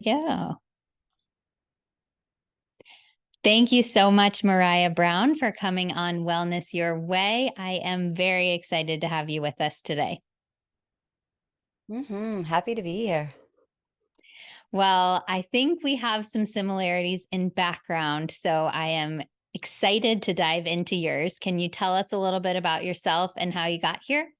Yeah. Thank you so much, Maraya Brown, for coming on Wellness Your Way. I am very excited to have you with us today. Happy to be here. Well, I think we have some similarities in background, so I am excited to dive into yours. Can you tell us a little bit about yourself and how you got here?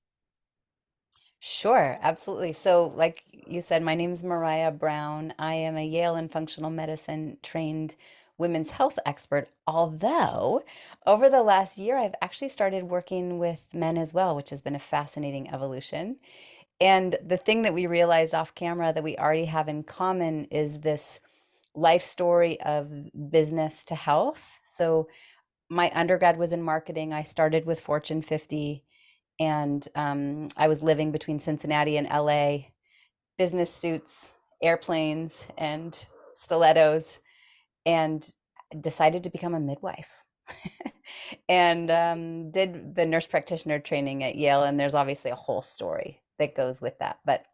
Sure, absolutely. So, like you said, my name is Maraya Brown. I am a Yale and functional medicine trained women's health expert. Although, over the last year, I've actually started working with men as well, which has been a fascinating evolution. And the thing that we realized off camera that we already have in common is this life story of business to health. So, my undergrad was in marketing. I started with Fortune 50, and I was living between Cincinnati and LA, business suits, airplanes, and stilettos, and decided to become a midwife. And did the nurse practitioner training at Yale. And there's obviously a whole story that goes with that. But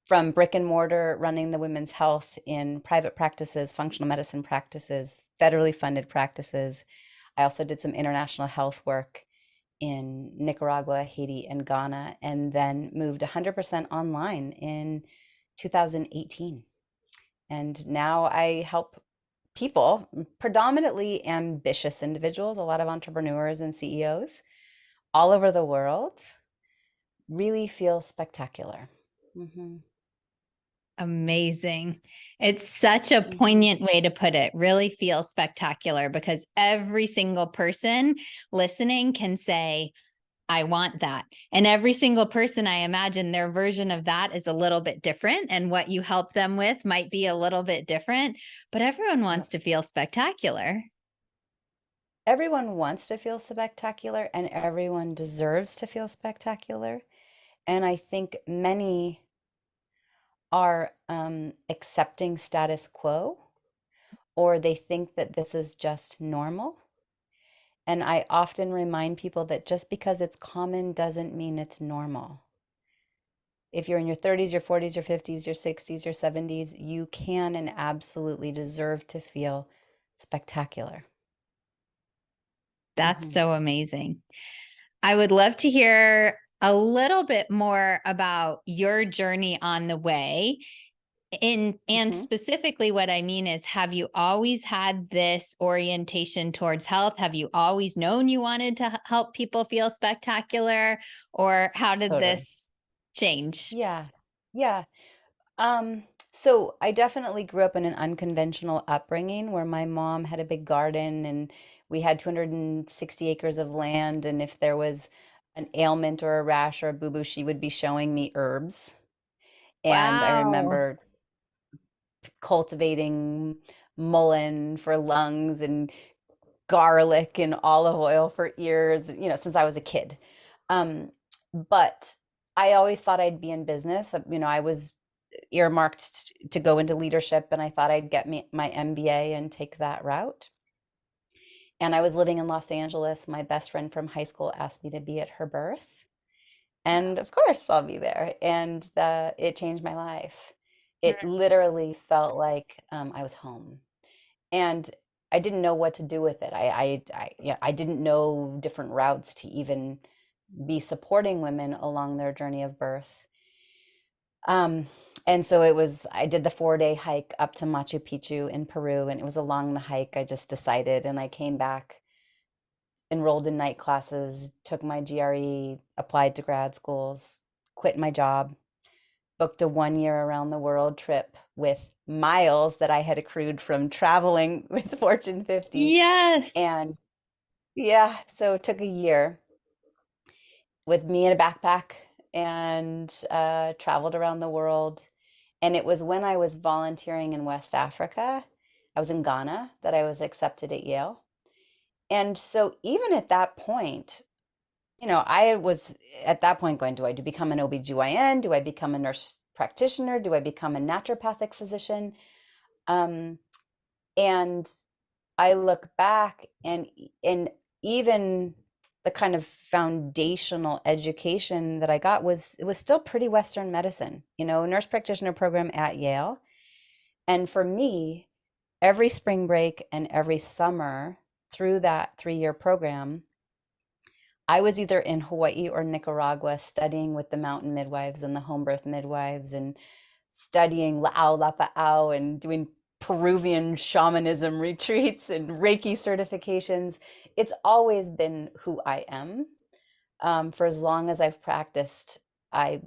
from brick and mortar, running the women's health in private practices, functional medicine practices, federally funded practices. I also did some international health work in Nicaragua, Haiti, and Ghana, and then moved 100% online in 2018. And now I help people, predominantly ambitious individuals, a lot of entrepreneurs and CEOs all over the world, really feel spectacular. hmm Amazing. It's such a hmm poignant way to put it. Really feel spectacular because every single person listening can say, I want that. And every single person, I imagine their version of that is a little bit different. And what you help them with might be a little bit different, but everyone Yep. wants to feel spectacular. Everyone wants to feel spectacular, and everyone deserves to feel spectacular. And I think many are accepting status quo, or they think that this is just normal. And I often remind people that just because it's common doesn't mean it's normal. If you're in your 30s, your 40s, your 50s, your 60s, your 70s, you can and absolutely deserve to feel spectacular. That's hmm so amazing. I would love to hear a little bit more about your journey on the way. And hmm specifically what I mean is, have you always had this orientation towards health? Have you always known you wanted to help people feel spectacular? Or how did Totally. this change? Yeah. Yeah. So I definitely grew up in an unconventional upbringing where my mom had a big garden and we had 260 acres of land. And if there was an ailment or a rash or a boo-boo, she would be showing me herbs. And I Wow. remember cultivating mullein for lungs and garlic and olive oil for ears, since I was a kid. Um, but I always thought I'd be in business. I was earmarked to go into leadership, and I thought I'd get my MBA and take that route. And I was living in Los Angeles. My best friend from high school asked me to be at her birth. And of course, I'll be there. And it changed my life. It literally felt like I was home. And I didn't know what to do with it. Yeah, I didn't know different routes to even be supporting women along their journey of birth. Um, and so I did the 4-day hike up to Machu Picchu in Peru, and it was along the hike I just decided, and I came back, enrolled in night classes, took my GRE, applied to grad schools, quit my job, booked a 1 year around the world trip with miles that I had accrued from traveling with Fortune 50. Yes. And yeah, so it took a year with me in a backpack and traveled around the world. And it was when I was volunteering in West Africa, I was in Ghana, that I was accepted at Yale. And so even at that point, I was at that point going, do I become an OBGYN? Do I become a nurse practitioner? Do I become a naturopathic physician? Um, and I look back, and even the kind of foundational education that I got was, it was still pretty Western medicine, nurse practitioner program at Yale. And for me, every spring break and every summer through that 3-year program, I was either in Hawaii or Nicaragua studying with the mountain midwives and the home birth midwives and studying La'au Lapa'au and doing Peruvian shamanism retreats and Reiki certifications. It's always been who I am. For as long as I've practiced, I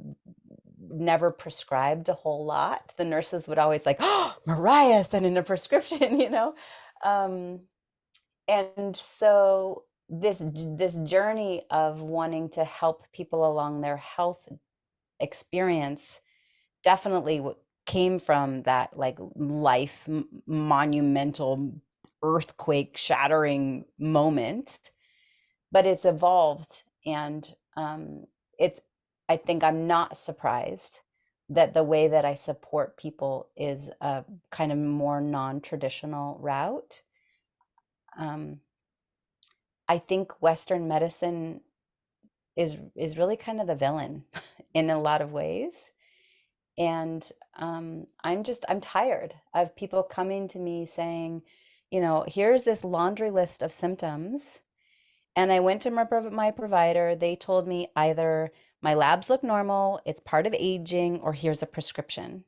never prescribed a whole lot. The nurses would always like, "Oh, Maraya sent in a prescription," you know? Um, and so this journey of wanting to help people along their health experience definitely came from that like life monumental earthquake shattering moment, but it's evolved. And it's, I think I'm not surprised that the way that I support people is a kind of more non-traditional route. um, I think Western medicine is really kind of the villain in a lot of ways. And I'm tired of people coming to me saying, you know, here's this laundry list of symptoms. And I went to my provider. They told me either my labs look normal, it's part of aging, or here's a prescription.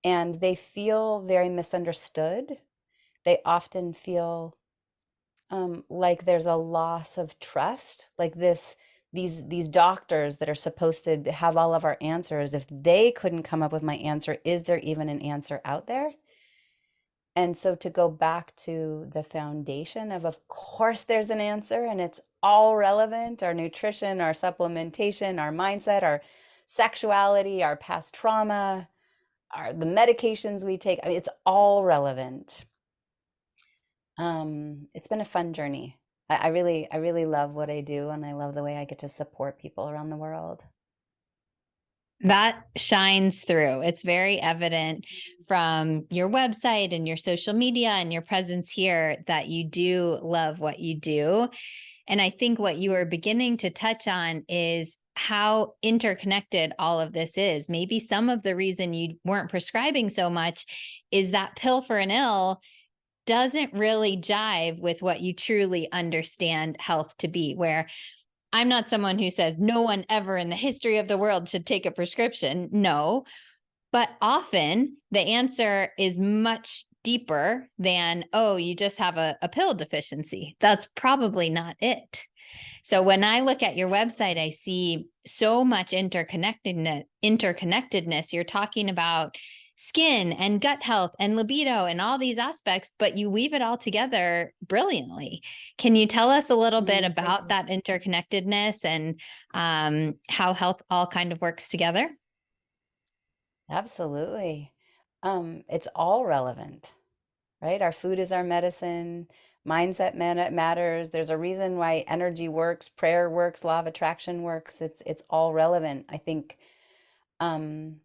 And they feel very misunderstood. They often feel like there's a loss of trust, like these doctors that are supposed to have all of our answers, if they couldn't come up with my answer, is there even an answer out there? And so to go back to the foundation of course there's an answer and it's all relevant, our nutrition, our supplementation, our mindset, our sexuality, our past trauma, the medications we take, I mean, it's all relevant. It's been a fun journey. I really love what I do, and I love the way I get to support people around the world. That shines through. It's very evident from your website and your social media and your presence here that you do love what you do. And I think what you are beginning to touch on is how interconnected all of this is. Maybe some of the reason you weren't prescribing so much is that pill for an ill doesn't really jive with what you truly understand health to be, where I'm not someone who says no one ever in the history of the world should take a prescription. No, but often the answer is much deeper than, oh, you just have a pill deficiency. That's probably not it. So when I look at your website, I see so much interconnectedness. You're talking about skin and gut health and libido and all these aspects, but you weave it all together brilliantly. Can you tell us a little bit about that interconnectedness and how health all kind of works together? Absolutely. It's all relevant, right? Our food is our medicine. Mindset matters. There's a reason why energy works, prayer works, law of attraction works. It's all relevant. I think, um,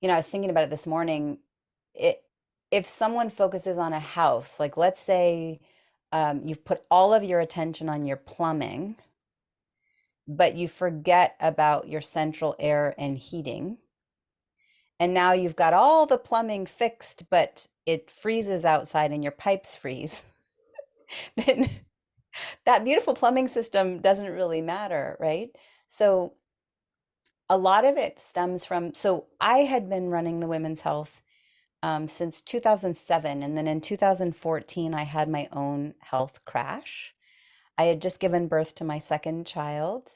you know, I was thinking about it this morning. It, if someone focuses on a house, like let's say you've put all of your attention on your plumbing, but you forget about your central air and heating, and now you've got all the plumbing fixed, but it freezes outside and your pipes freeze, then that beautiful plumbing system doesn't really matter, right? So a lot of it stems from, so I had been running the women's health since 2007. And then in 2014, I had my own health crash. I had just given birth to my second child.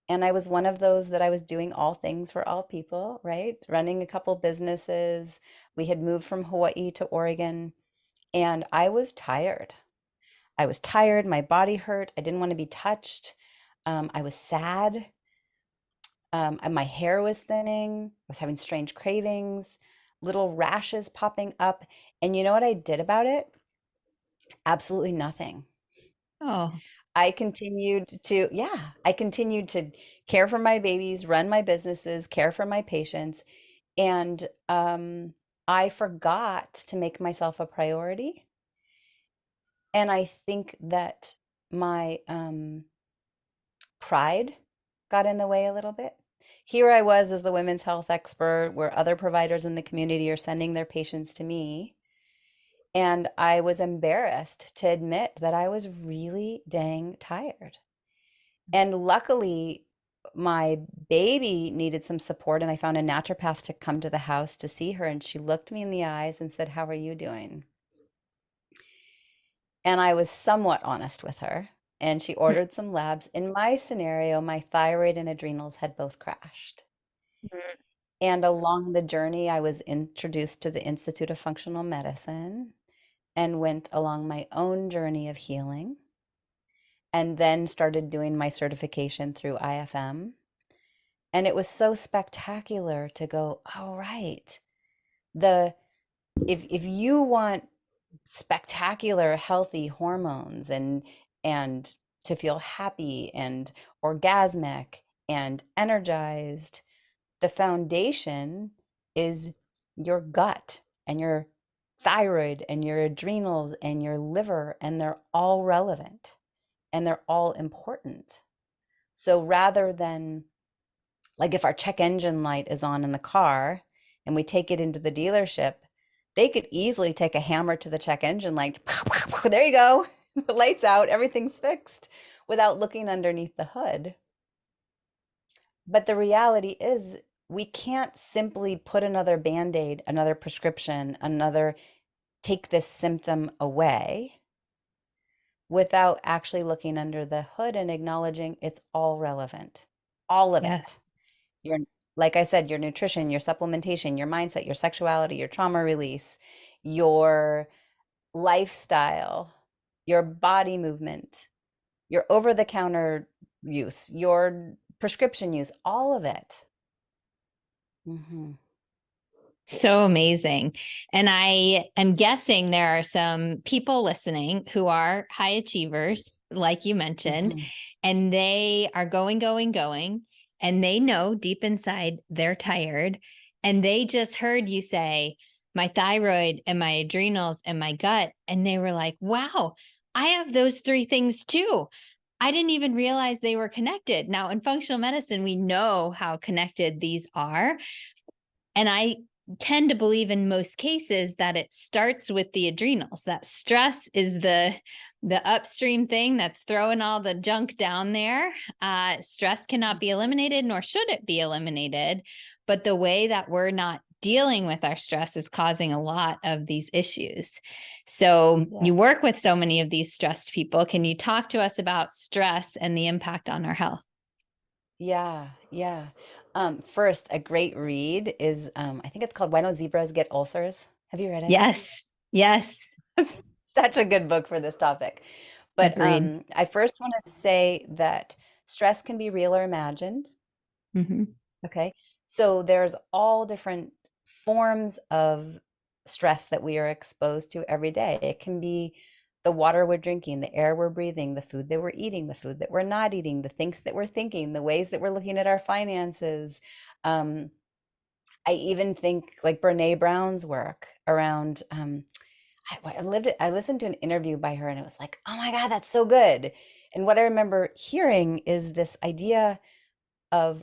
And I was one of those that I was doing all things for all people, right? Running a couple businesses. We had moved from Hawaii to Oregon, and I was tired. I was tired. My body hurt. I didn't want to be touched. I was sad. And my hair was thinning. I was having strange cravings, little rashes popping up. And you know what I did about it? Absolutely nothing. Oh, I continued to care for my babies, run my businesses, care for my patients. And I forgot to make myself a priority. And I think that my pride got in the way a little bit. Here I was as the women's health expert, where other providers in the community are sending their patients to me. And I was embarrassed to admit that I was really dang tired. And luckily, my baby needed some support, and I found a naturopath to come to the house to see her. And she looked me in the eyes and said, "How are you doing?" And I was somewhat honest with her. And she ordered some labs. In my scenario, my thyroid and adrenals had both crashed. Mhm. And along the journey, I was introduced to the Institute of Functional Medicine and went along my own journey of healing, and then started doing my certification through IFM. And it was so spectacular to go, oh, right. The if you want spectacular healthy hormones and to feel happy and orgasmic and energized, the foundation is your gut and your thyroid and your adrenals and your liver, and they're all relevant and they're all important. So rather than, like, if our check engine light is on in the car and we take it into the dealership, they could easily take a hammer to the check engine light. There you go. The light's out, everything's fixed, without looking underneath the hood. But the reality is, we can't simply put another band-aid, another prescription, another take this symptom away without actually looking under the hood and acknowledging it's all relevant. All of Yes. it. Your, like I said, your nutrition, your supplementation, your mindset, your sexuality, your trauma release, your lifestyle, your body movement, your over-the-counter use, your prescription use, all of it. Hmm. So amazing. And I am guessing there are some people listening who are high achievers, like you mentioned, Hmm. and they are going, and they know deep inside they're tired. And they just heard you say, my thyroid and my adrenals and my gut. And they were like, wow, I have those three things too. I didn't even realize they were connected. Now, in functional medicine, we know how connected these are. And I tend to believe in most cases that it starts with the adrenals. That stress is the upstream thing that's throwing all the junk down there. Stress cannot be eliminated, nor should it be eliminated. But the way that we're not dealing with our stress is causing a lot of these issues. So Yeah. you work with so many of these stressed people. Can you talk to us about stress and the impact on our health? Yeah, yeah. First, a great read is I think it's called Why Don't Zebras Get Ulcers? Have you read it? Yes. Yes. It's such a good book for this topic. But Agreed. I first want to say that stress can be real or imagined. Mhm. Okay. So there's all different forms of stress that we are exposed to every day. It can be the water we're drinking, the air we're breathing, the food that we're eating, the food that we're not eating, the things that we're thinking, the ways that we're looking at our finances. Um, I even think like Brene Brown's work around, I listened to an interview by her and it was like, oh my God, that's so good. And what I remember hearing is this idea of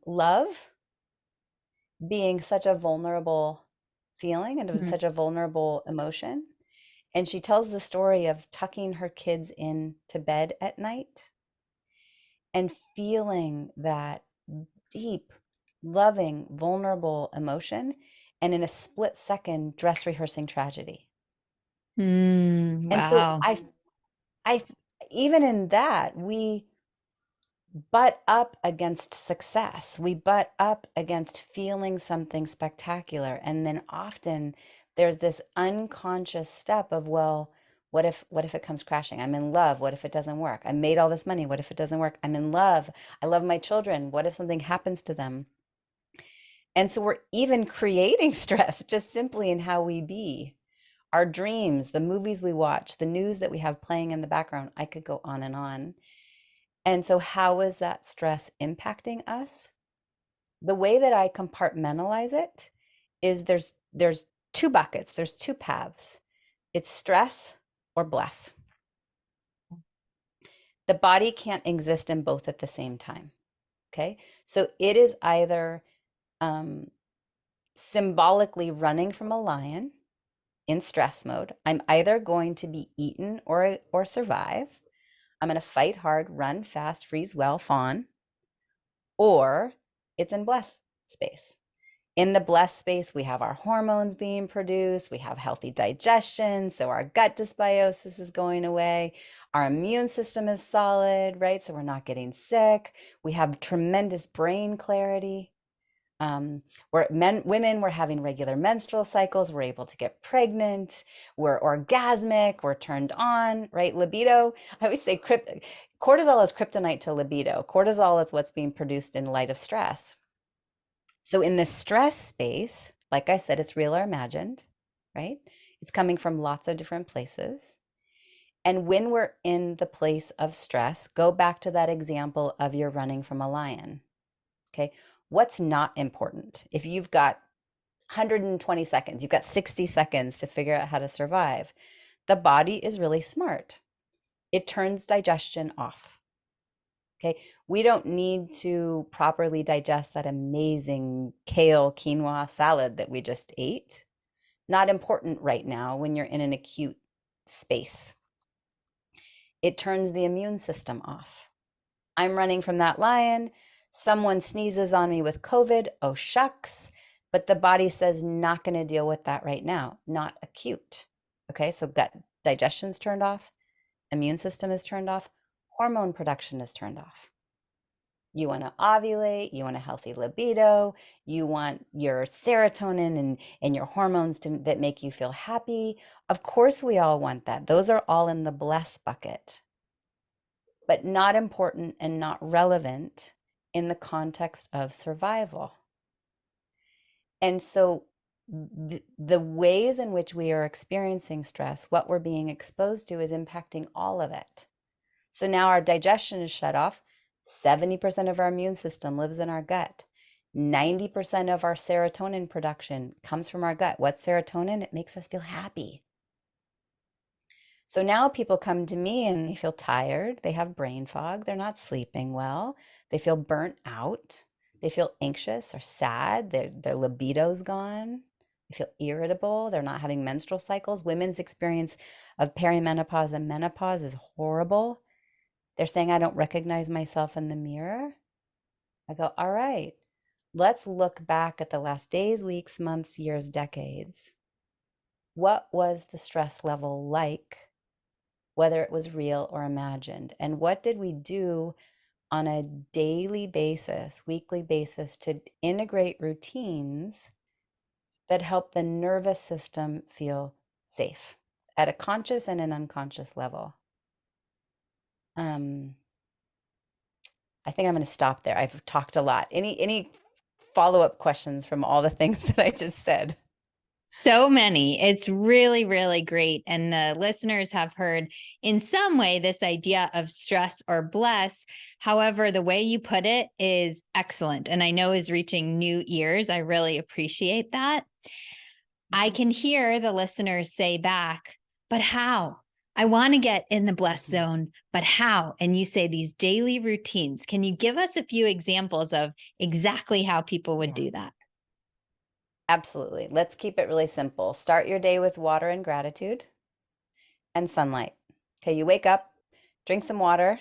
love being such a vulnerable feeling and of Mhm. such a vulnerable emotion. And she tells the story of tucking her kids in to bed at night and feeling that deep, loving, vulnerable emotion, and in a split second, dress rehearsing tragedy. And so Wow. I, even in that, we butt up against success. We butt up against feeling something spectacular. And then often there's this unconscious step of, well, what if it comes crashing? I'm in love. What if it doesn't work? I made all this money. What if it doesn't work? I'm in love. I love my children. What if something happens to them? And so we're even creating stress just simply in how we be. Our dreams, the movies we watch, the news that we have playing in the background. I could go on and on. And so how is that stress impacting us? The way that I compartmentalize it is there's two buckets, there's two paths. It's stress or bless. The body can't exist in both at the same time. Okay. So it is either um, symbolically running from a lion in stress mode. I'm either going to be eaten or survive. I'm going to fight hard, run fast, freeze well, fawn, or it's in blessed space. In the blessed space, we have our hormones being produced, we have healthy digestion, so our gut dysbiosis is going away, our immune system is solid, right? So we're not getting sick. We have tremendous brain clarity. Women, we're having regular menstrual cycles, we're able to get pregnant, we're orgasmic, we're turned on, right? Libido, I always say cortisol is kryptonite to libido. Cortisol is what's being produced in light of stress. So in the stress space, like I said, it's real or imagined, right? It's coming from lots of different places. And when we're in the place of stress, go back to that example of you're running from a lion. Okay. What's not important? If you've got 120 seconds, you've got 60 seconds to figure out how to survive. The body is really smart. It turns digestion off. Okay. We don't need to properly digest that amazing kale quinoa salad that we just ate. Not important right now when you're in an acute space. It turns the immune system off. I'm running from that lion. Someone sneezes on me with COVID. Oh, shucks. But the body says, not going to deal with that right now. Not acute. Okay. So gut digestion's turned off. Immune system is turned off. Hormone production is turned off. You want to ovulate, you want a healthy libido, you want your serotonin and your hormones that make you feel happy. Of course, we all want that. Those are all in the bless bucket, but not important and not relevant in the context of survival. And so the ways in which we are experiencing stress, what we're being exposed to, is impacting all of it. So now our digestion is shut off. 70% of our immune system lives in our gut. 90% of our serotonin production comes from our gut. What's serotonin? It makes us feel happy. So now people come to me and they feel tired. They have brain fog. They're not sleeping well. They feel burnt out. They feel anxious or sad. Their libido's gone. They feel irritable. They're not having menstrual cycles. Women's experience of perimenopause and menopause is horrible. They're saying, I don't recognize myself in the mirror. I go, all right, let's look back at the last days, weeks, months, years, decades. What was the stress level like, whether it was real or imagined? And what did we do on a daily basis, weekly basis, to integrate routines that help the nervous system feel safe at a conscious and an unconscious level? I think I'm going to stop there. I've talked a lot. Any follow-up questions from all the things that I just said? So many. It's really, really great. And the listeners have heard in some way this idea of stress or bless. However, the way you put it is excellent. And I know is reaching new ears. I really appreciate that. I can hear the listeners say back, but how? I want to get in the blessed zone, but how? And you say these daily routines. Can you give us a few examples of exactly how people would do that? Absolutely. Let's keep it really simple. Start your day with water and gratitude and sunlight. Okay, you wake up, drink some water,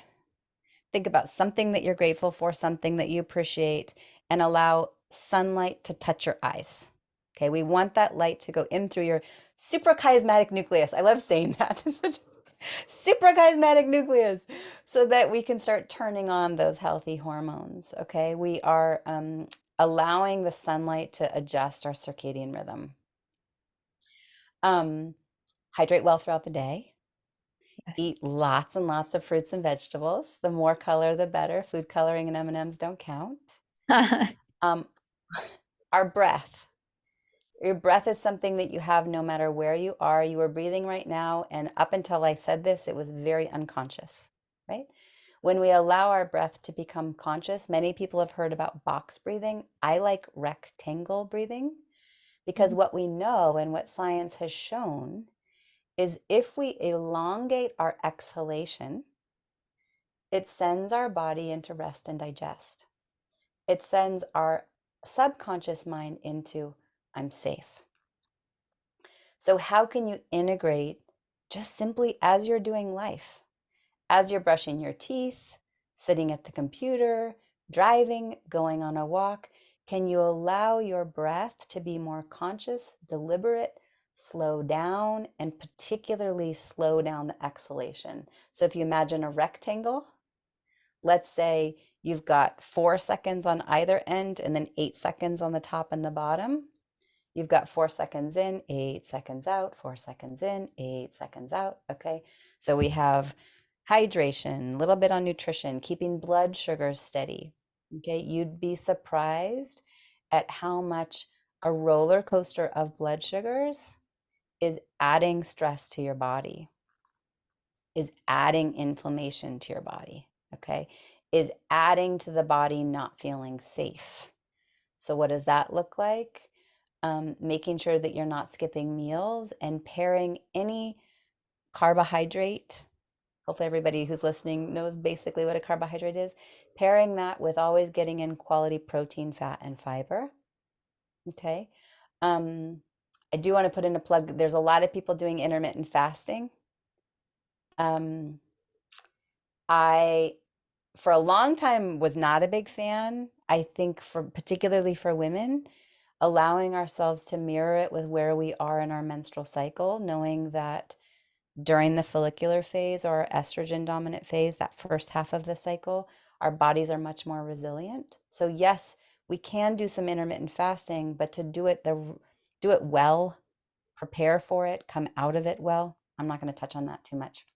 think about something that you're grateful for, something that you appreciate, and allow sunlight to touch your eyes. Okay, we want that light to go in through your suprachiasmatic nucleus. I love saying that. Suprachiasmatic nucleus, so that we can start turning on those healthy hormones. Okay, we are allowing the sunlight to adjust our circadian rhythm. Hydrate well throughout the day. Yes. Eat lots and lots of fruits and vegetables. The more color, the better. Food coloring and M&Ms don't count. Um, our breath. Your breath is something that you have no matter where you are. You are breathing right now, and up until I said this, it was very unconscious, right? When we allow our breath to become conscious, many people have heard about box breathing. I like rectangle breathing because what we know and what science has shown is if we elongate our exhalation, it sends our body into rest and digest. It sends our subconscious mind into, I'm safe. So, how can you integrate just simply as you're doing life, as you're brushing your teeth, sitting at the computer, driving, going on a walk? Can you allow your breath to be more conscious, deliberate, slow down, and particularly slow down the exhalation? So, if you imagine a rectangle, let's say you've got 4 seconds on either end and then 8 seconds on the top and the bottom. You've got 4 seconds in, 8 seconds out, 4 seconds in, 8 seconds out. Okay. So we have hydration, a little bit on nutrition, keeping blood sugars steady. Okay. You'd be surprised at how much a roller coaster of blood sugars is adding stress to your body, is adding inflammation to your body. Okay. Is adding to the body not feeling safe. So, what does that look like? Making sure that you're not skipping meals and pairing any carbohydrate. Hopefully, everybody who's listening knows basically what a carbohydrate is. Pairing that with always getting in quality protein, fat, and fiber. Okay. Um, I do want to put in a plug. There's a lot of people doing intermittent fasting. Um, I, for a long time, was not a big fan. I think for particularly for women, allowing ourselves to mirror it with where we are in our menstrual cycle, knowing that during the follicular phase or estrogen dominant phase, that first half of the cycle, our bodies are much more resilient. So yes, we can do some intermittent fasting, but to do it well, prepare for it, come out of it well. I'm not going to touch on that too much.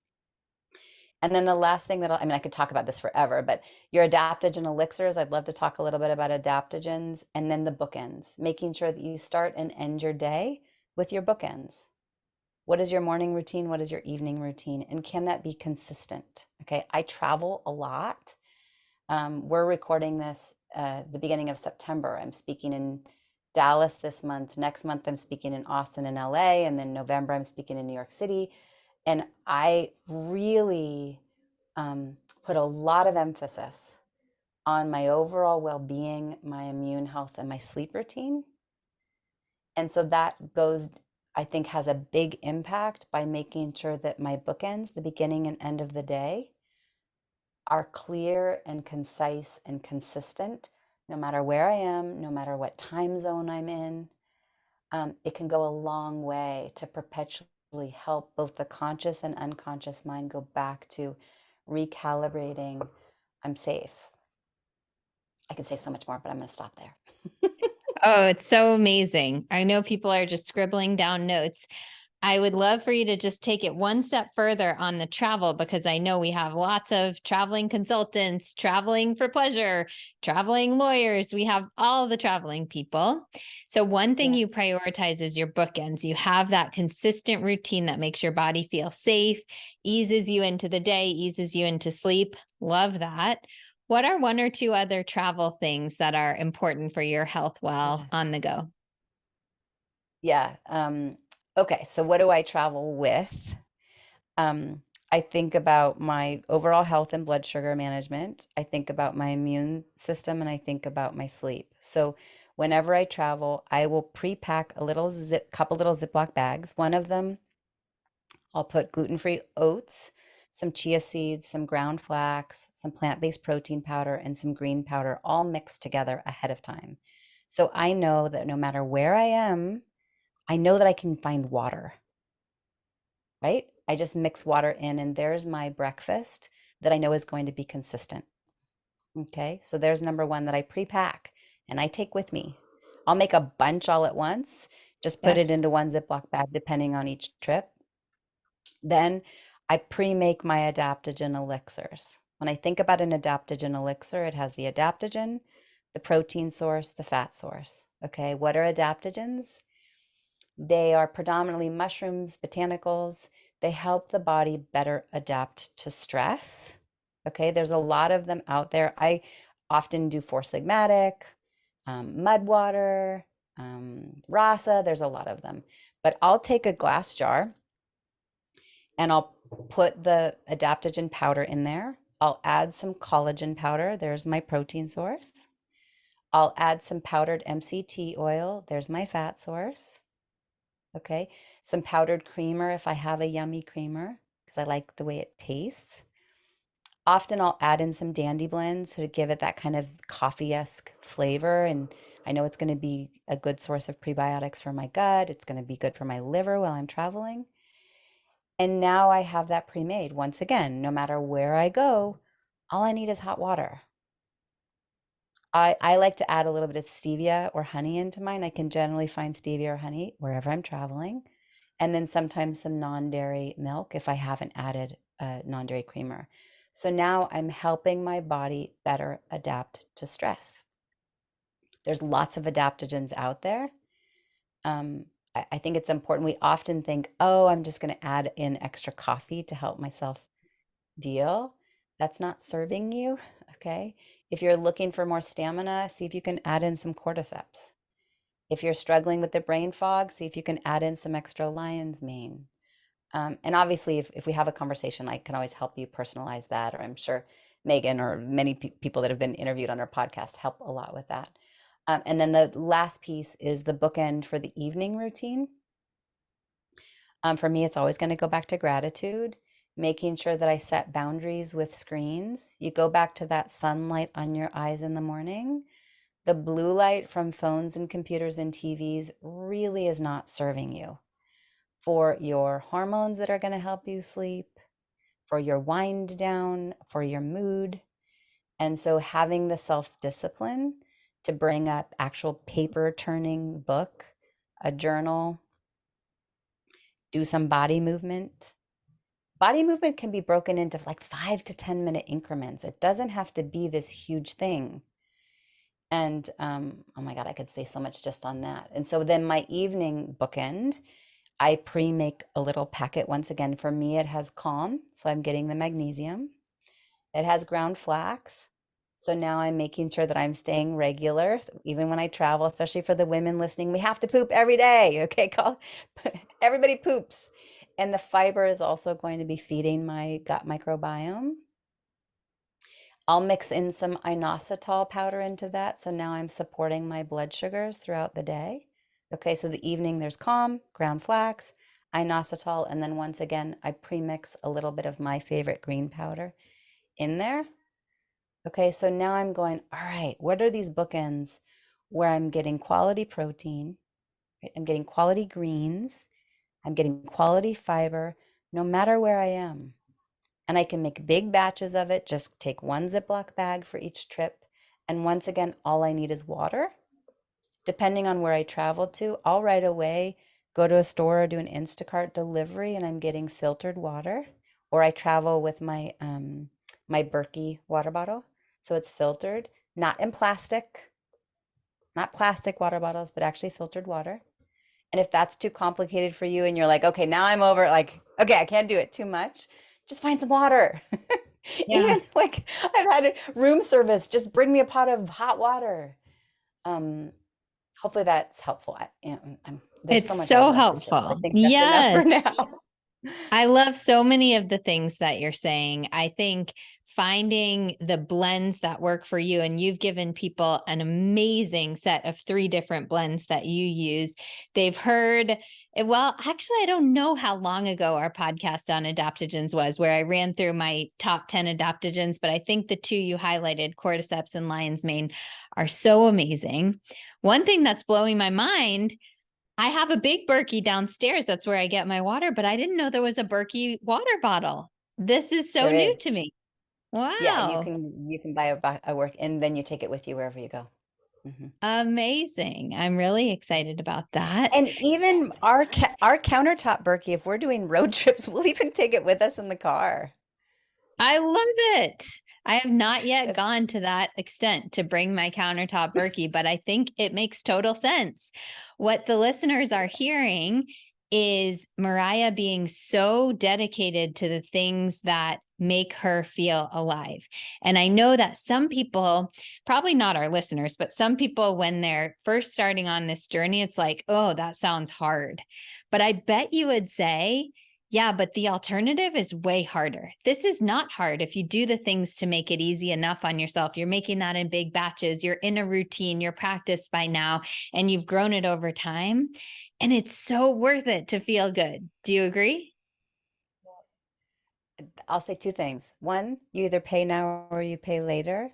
And then the last thing I mean, I could talk about this forever, but your adaptogen elixirs, I'd love to talk a little bit about adaptogens, and then the bookends, making sure that you start and end your day with your bookends. What is your morning routine? What is your evening routine? And can that be consistent? Okay, I travel a lot. We're recording this the beginning of September. I'm speaking in Dallas this month. Next month, I'm speaking in Austin and LA. And then November, I'm speaking in New York City. And I really put a lot of emphasis on my overall well-being, my immune health, and my sleep routine. And so that goes, I think, has a big impact by making sure that my bookends, the beginning and end of the day, are clear and concise and consistent, no matter where I am, no matter what time zone I'm in. It can go a long way to perpetually help both the conscious and unconscious mind go back to recalibrating. I'm safe. I could say so much more, but I'm going to stop there. Oh, it's so amazing. I know people are just scribbling down notes. I would love for you to just take it one step further on the travel, because I know we have lots of traveling consultants, traveling for pleasure, traveling lawyers. We have all the traveling people. So one thing Yeah. you prioritize is your bookends. You have that consistent routine that makes your body feel safe, eases you into the day, eases you into sleep. Love that. What are one or two other travel things that are important for your health while Yeah. on the go? Yeah. Okay. So what do I travel with? Um, I think about my overall health and blood sugar management. I think about my immune system and I think about my sleep. So whenever I travel, I will pre-pack a little couple little Ziploc bags. One of them, I'll put gluten-free oats, some chia seeds, some ground flax, some plant-based protein powder, and some green powder, all mixed together ahead of time. So I know that no matter where I am, I know that I can find water, right? I just mix water in, and there's my breakfast that I know is going to be consistent. Okay, so there's number one that I pre-pack and I take with me. I'll make a bunch all at once, just put it Yes. into one Ziploc bag depending on each trip. Then I pre-make my adaptogen elixirs. When I think about an adaptogen elixir, it has the adaptogen, the protein source, the fat source. Okay, what are adaptogens? They are predominantly mushrooms, botanicals. They help the body better adapt to stress. Okay, there's a lot of them out there. I often do Four Sigmatic, Mudwater, Rasa. There's a lot of them. But I'll take a glass jar and I'll put the adaptogen powder in there. I'll add some collagen powder. There's my protein source. I'll add some powdered MCT oil. There's my fat source. Okay. Some powdered creamer if I have a yummy creamer, because I like the way it tastes. Often I'll add in some dandy blends to give it that kind of coffee-esque flavor. And I know it's going to be a good source of prebiotics for my gut. It's going to be good for my liver while I'm traveling. And now I have that pre-made. Once again, no matter where I go, all I need is hot water. I like to add a little bit of stevia or honey into mine. I can generally find stevia or honey wherever I'm traveling. And then sometimes some non-dairy milk if I haven't added a non-dairy creamer. So now I'm helping my body better adapt to stress. There's lots of adaptogens out there. I think it's important. We often think, oh, I'm just going to add in extra coffee to help myself deal. That's not serving you. Okay. If you're looking for more stamina, see if you can add in some cordyceps. If you're struggling with the brain fog, see if you can add in some extra lion's mane. And obviously, if we have a conversation, I can always help you personalize that, or I'm sure Megan or many people that have been interviewed on our podcast help a lot with that. And then the last piece is the bookend for the evening routine. For me, it's always going to go back to gratitude, making sure that I set boundaries with screens. You go back to that sunlight on your eyes in the morning. The blue light from phones and computers and TVs really is not serving you for your hormones that are going to help you sleep, for your wind down, for your mood. And so having the self-discipline to bring up actual paper turning book, a journal, do some body movement. Body movement can be broken into like 5 to 10 minute increments. It doesn't have to be this huge thing. And oh my God, I could say so much just on that. And so then my evening bookend, I pre-make a little packet. Once again, for me, it has calm. So I'm getting the magnesium. It has ground flax. So now I'm making sure that I'm staying regular, even when I travel, especially for the women listening. We have to poop every day. Okay, everybody poops. And the fiber is also going to be feeding my gut microbiome. I'll mix in some inositol powder into that. So now I'm supporting my blood sugars throughout the day. Okay, so the evening there's calm, ground flax, inositol, and then once again, I premix a little bit of my favorite green powder in there. Okay, so now I'm going, all right, what are these bookends where I'm getting quality protein, right? I'm getting quality greens, I'm getting quality fiber, no matter where I am. And I can make big batches of it, just take one Ziploc bag for each trip. And once again, all I need is water. Depending on where I travel to, I'll right away go to a store or do an Instacart delivery and I'm getting filtered water. Or I travel with my my Berkey water bottle. So it's filtered, not in plastic, not plastic water bottles, but actually filtered water. And if that's too complicated for you and you're like, okay, now I'm over, like, okay, I can't do it too much, just find some water. Yeah. Even like I've had a room service, just bring me a pot of hot water. Um, Hopefully that's helpful. There's so It's much I would so love to say, but I helpful. think that's enough for Yes. now. I love so many of the things that you're saying. I think finding the blends that work for you, and you've given people an amazing set of 3 different blends that you use. They've heard, well, actually, I don't know how long ago our podcast on adaptogens was, where I ran through my top 10 adaptogens, but I think the 2 you highlighted, cordyceps and lion's mane, are so amazing. One thing that's blowing my mind, I have a big Berkey downstairs. That's where I get my water, but I didn't know there was a Berkey water bottle. This is so There new is. to me. Yeah, Wow. you can buy a work and then you take it with you wherever you go. Mhm. Amazing. I'm really excited about that. And even our countertop Berkey, if we're doing road trips, we'll even take it with us in the car. I love it. I have not yet gone to that extent to bring my countertop Berkey, but I think it makes total sense. What the listeners are hearing is Maraya being so dedicated to the things that make her feel alive. And I know that some people, probably not our listeners, but some people, when they're first starting on this journey, it's like, oh, that sounds hard. But I bet you would say, Yeah, but the alternative is way harder. This is not hard if you do the things to make it easy enough on yourself. You're making that in big batches, you're in a routine, you're practiced by now, and you've grown it over time. And it's so worth it to feel good. Do you agree? I'll say two things. One, you either pay now or you pay later.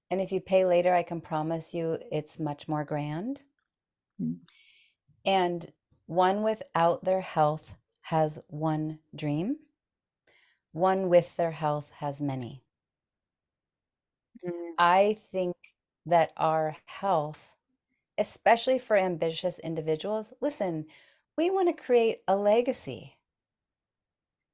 And if you pay later, I can promise you it's much more grand. Mm. And one without their health has one dream. One with their health has many. Mm. I think that our health, especially for ambitious individuals, listen, we want to create a legacy,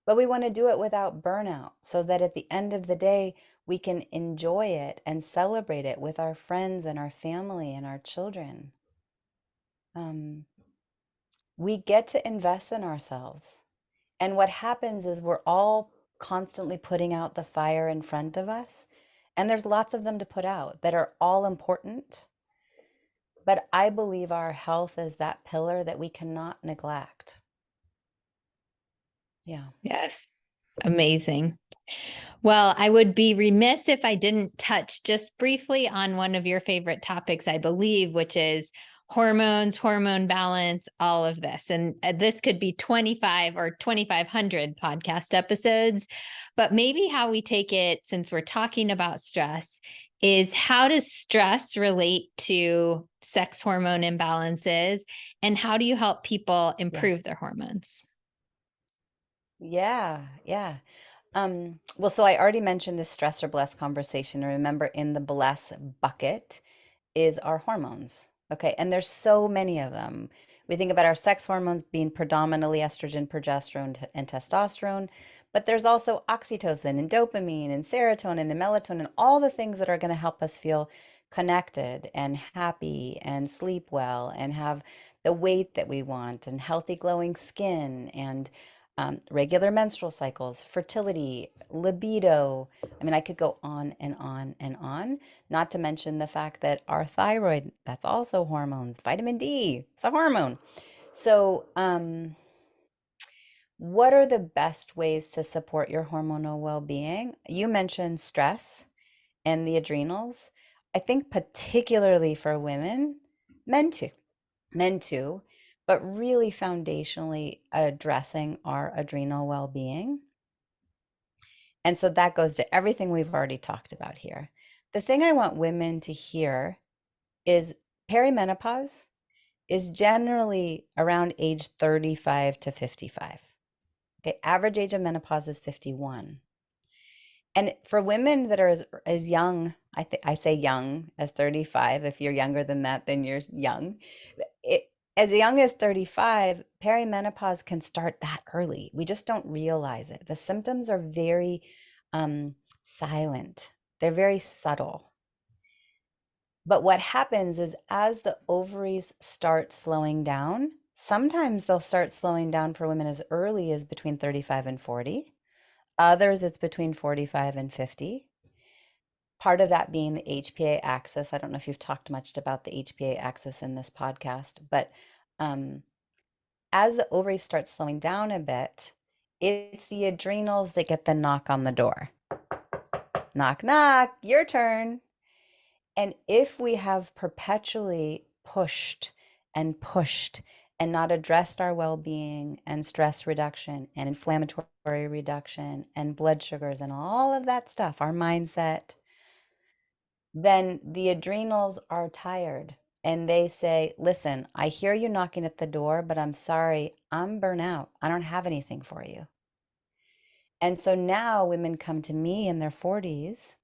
but we want to do it without burnout so that at the end of the day, we can enjoy it and celebrate it with our friends and our family and our children. Um, we get to invest in ourselves. And what happens is we're all constantly putting out the fire in front of us. And there's lots of them to put out that are all important. But I believe our health is that pillar that we cannot neglect. Yeah. Yes. Amazing. Well, I would be remiss if I didn't touch just briefly on one of your favorite topics, I believe, which is hormones, hormone balance, all of this. And this could be 25 or 2,500 podcast episodes. But maybe how we take it, since we're talking about stress, is how does stress relate to sex hormone imbalances? And how do you help people Yeah. improve their hormones? Yeah. Yeah. Well, so I already mentioned this stress or bless conversation. And remember, in the bless bucket is our hormones. Okay. And there's so many of them. We think about our sex hormones being predominantly estrogen, progesterone, and testosterone, but there's also oxytocin and dopamine and serotonin and melatonin, all the things that are going to help us feel connected and happy and sleep well and have the weight that we want and healthy, glowing skin and regular menstrual cycles, fertility, libido. I mean, I could go on and on and on, not to mention the fact that our thyroid, that's also hormones, vitamin D, it's a hormone. So, what are the best ways to support your hormonal well-being? You mentioned stress and the adrenals. I think particularly for women, men too, men too, but really foundationally addressing our adrenal well-being. And so that goes to everything we've already talked about here. The thing I want women to hear is perimenopause is generally around age 35 to 55. Okay, average age of menopause is 51. And for women that are as young, I say young as 35. If you're younger than that, then you're young. As young as 35, perimenopause can start that early. We just don't realize it. The symptoms are very silent. They're very subtle. But what happens is as the ovaries start slowing down, sometimes they'll start slowing down for women as early as between 35 and 40. Others, it's between 45 and 50. Part of that being the HPA axis. I don't know if you've talked much about the HPA axis in this podcast, but um, as the ovaries start slowing down a bit, it's the adrenals that get the knock on the door. Knock, knock, your turn. And if we have perpetually pushed and not addressed our well-being and stress reduction and inflammatory reduction and blood sugars and all of that stuff, our mindset, then the adrenals are tired and they say, listen, I hear you knocking at the door, but I'm sorry, I'm burnt out. I don't have anything for you. And so now women come to me in their 40s,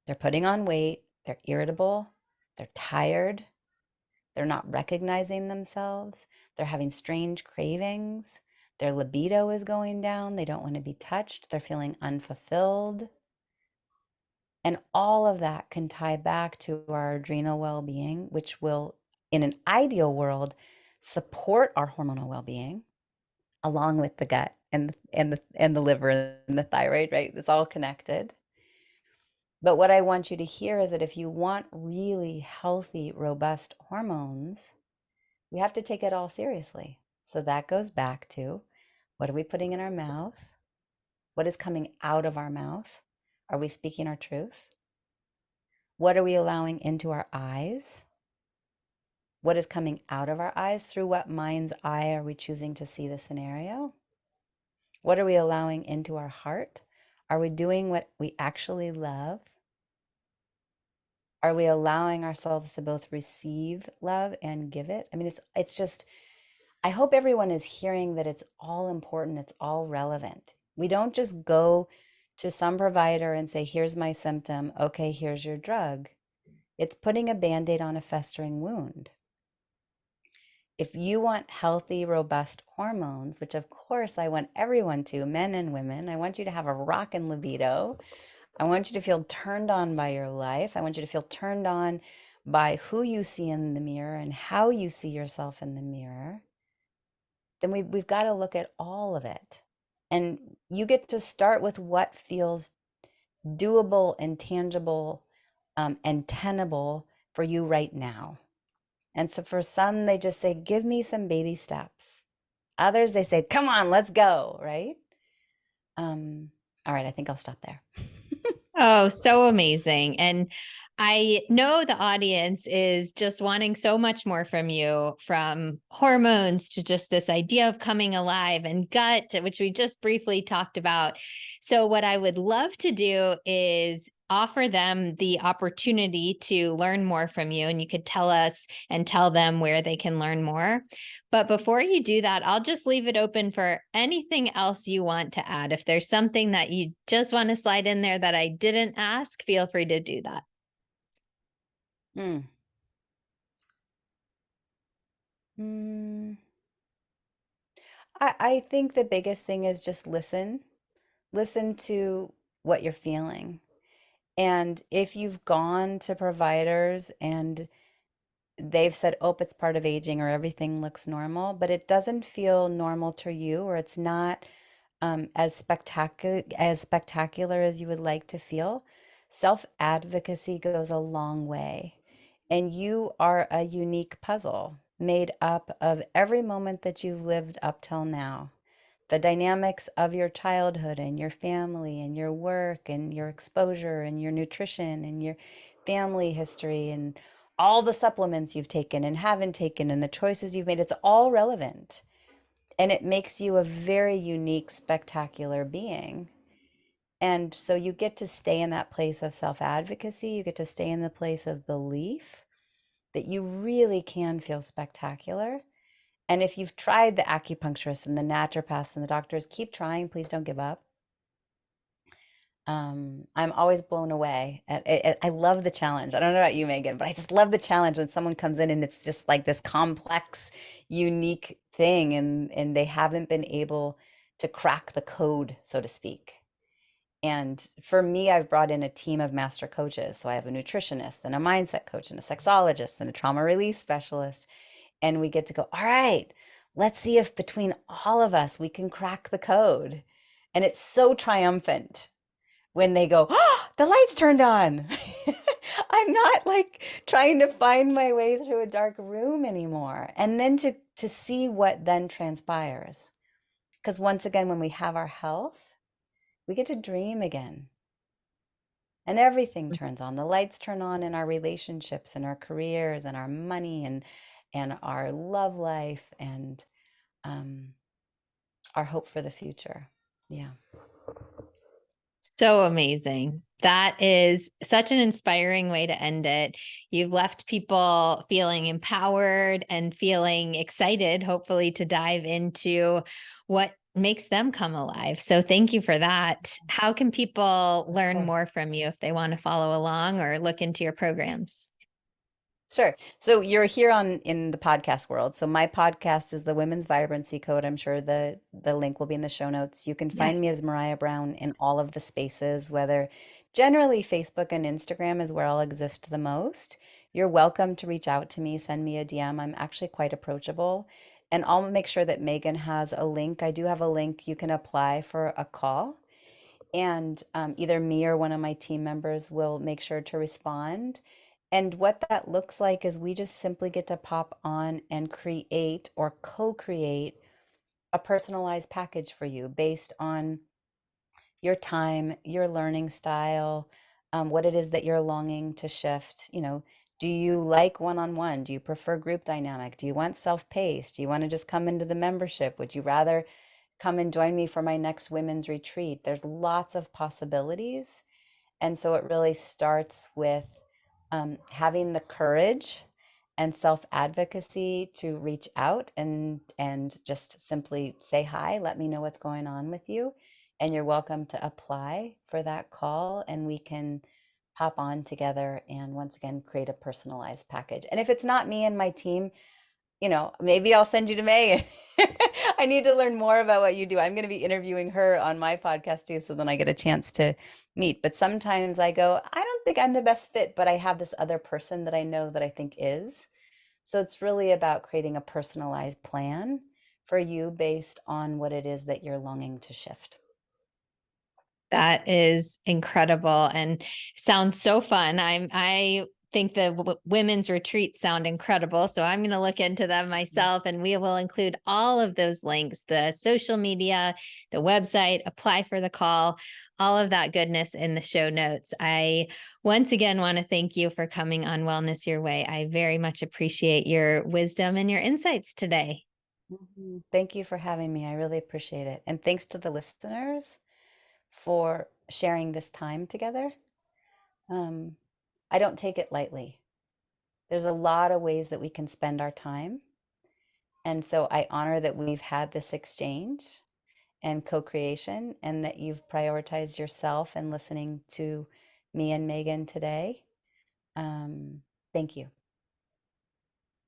they're putting on weight, they're irritable, they're tired, they're not recognizing themselves, they're having strange cravings, their libido is going down, they don't want to be touched, they're feeling unfulfilled. And all of that can tie back to our adrenal well-being, which will, in an ideal world, support our hormonal well-being along with the gut and the liver and the thyroid, right? It's all connected. But what I want you to hear is that if you want really healthy, robust hormones, we have to take it all seriously. So that goes back to What are we putting in our mouth? What is coming out of our mouth? Are we speaking our truth? What are we allowing into our eyes? What is coming out of our eyes? Through what mind's eye are we choosing to see the scenario? What are we allowing into our heart? Are we doing what we actually love? Are we allowing ourselves to both receive love and give it? I mean, it's just, I hope everyone is hearing that it's all important, it's all relevant. We don't just go to some provider and say, here's my symptom, okay, here's your drug. It's putting a band-aid on a festering wound. If you want healthy, robust hormones, which of course I want everyone to, men and women, I want you to have a rockin' libido. I want you to feel turned on by your life. I want you to feel turned on by who you see in the mirror and how you see yourself in the mirror. Then we've got to look at all of it. And you get to start with what feels doable and tangible and tenable for you right now. And so for some, they just say, give me some baby steps. Others, they say, come on, let's go, right? All right, I think I'll stop there. Oh, so amazing. And I know the audience is just wanting so much more from you, from hormones to just this idea of coming alive and gut, which we just briefly talked about. So, what I would love to do is offer them the opportunity to learn more from you. And you could tell us and tell them where they can learn more. But before you do that, I'll just leave it open for anything else you want to add. If there's something that you just want to slide in there that I didn't ask, feel free to do that. Mm. Mm. I think the biggest thing is just listen. Listen to what you're feeling. And if you've gone to providers and they've said, oh, it's part of aging or everything looks normal, but it doesn't feel normal to you, or it's not as spectacular as you would like to feel, self-advocacy goes a long way. And you are a unique puzzle made up of every moment that you've lived up till now. The dynamics of your childhood and your family and your work and your exposure and your nutrition and your family history and all the supplements you've taken and haven't taken and the choices you've made, it's all relevant. And it makes you a very unique, spectacular being. And so you get to stay in that place of self advocacy. You get to stay in the place of belief that you really can feel spectacular. And if you've tried the acupuncturists and the naturopaths and the doctors, keep trying. Please don't give up. I'm always blown away. I love the challenge. I don't know about you, Megan, but I just love the challenge when someone comes in and it's just like this complex, unique thing, and they haven't been able to crack the code, so to speak. And for me, I've brought in a team of master coaches. So I have a nutritionist and a mindset coach and a sexologist and a trauma release specialist. And we get to go, all right, let's see if between all of us we can crack the code. And it's so triumphant when they go, oh, the lights turned on. I'm not like trying to find my way through a dark room anymore. And then to see what then transpires. Because once again, when we have our health, we get to dream again. And everything turns on. The lights turn on in our relationships and our careers and our money and our love life and um, our hope for the future. Yeah. So amazing. That is such an inspiring way to end it. You've left people feeling empowered and feeling excited, hopefully, to dive into what makes them come alive. So thank you for that. How can people learn more from you if they want to follow along or look into your programs? Sure. So you're here on in the podcast world. So my podcast is the Women's Vibrancy Code. I'm sure the link will be in the show notes. You can find me Yes. as Mariah Brown in all of the spaces, whether generally Facebook and Instagram is where I'll exist the most. You're welcome to reach out to me, send me a DM. I'm actually quite approachable. And I'll make sure that Megan has a link. I do have a link. You can apply for a call. And either me or one of my team members will make sure to respond. And what that looks like is we just simply get to pop on and create or co create a personalized package for you based on your time, your learning style, what it is that you're longing to shift. Do you like one-on-one? Do you prefer group dynamic? Do you want self-paced? Do you want to just come into the membership? Would you rather come and join me for my next women's retreat? There's lots of possibilities. And so it really starts with having the courage and self-advocacy to reach out and just simply say hi, let me know what's going on with you. And you're welcome to apply for that call, and we can hop on together and once again create a personalized package. And if it's not me and my team, maybe I'll send you to Megan. I need to learn more about what you do. I'm going to be interviewing her on my podcast too, so then I get a chance to meet. But sometimes I go, I don't think I'm the best fit, but I have this other person that I know that I think is. So it's really about creating a personalized plan for you based on what it is that you're longing to shift. That is incredible and sounds so fun. I think the women's retreats sound incredible. So I'm going to look into them myself, and we will include all of those links, the social media, the website, apply for the call, all of that goodness in the show notes. I once again want to thank you for coming on Wellness Your Way. I very much appreciate your wisdom and your insights today. Thank you for having me. I really appreciate it. And thanks to the listeners for sharing this time together. Um, I don't take it lightly. There's a lot of ways that we can spend our time. And so I honor that we've had this exchange and co-creation, and that you've prioritized yourself and listening to me and Megan today. Thank you.